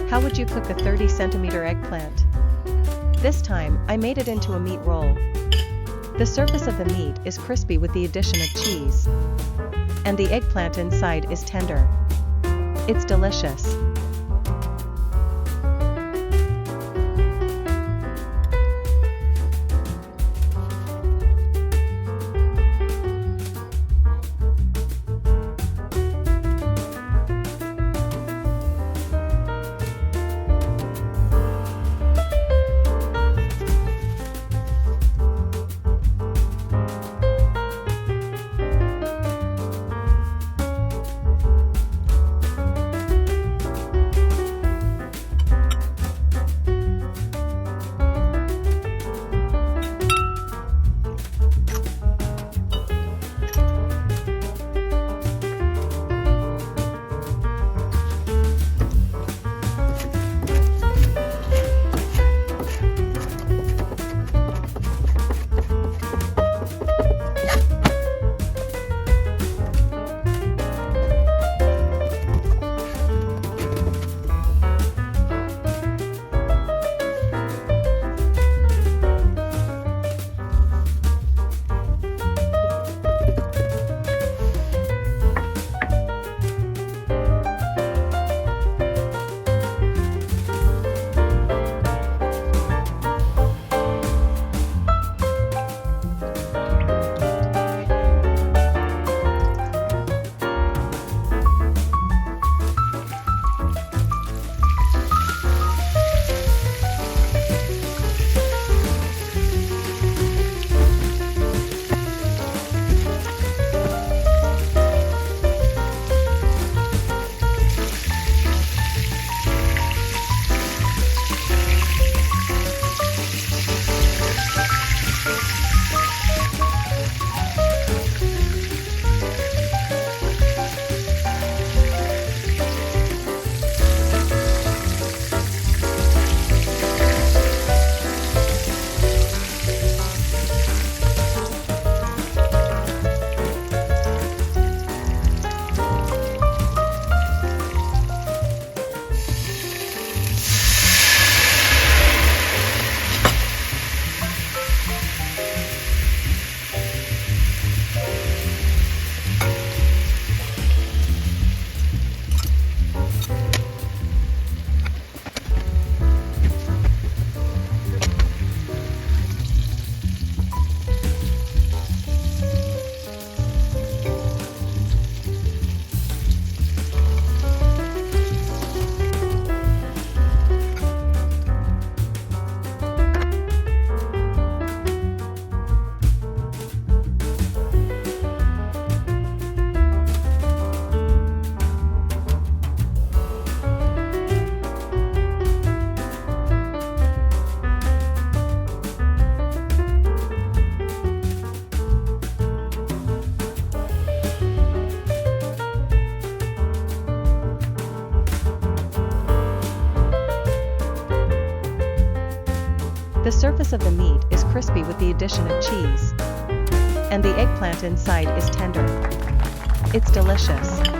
How would you cook a 30-centimeter eggplant? This time, I made it into a meat roll. The surface of the meat is crispy with the addition of cheese. And the eggplant inside is tender. It's delicious. The surface of the meat is crispy with the addition of cheese. And the eggplant inside is tender. It's delicious.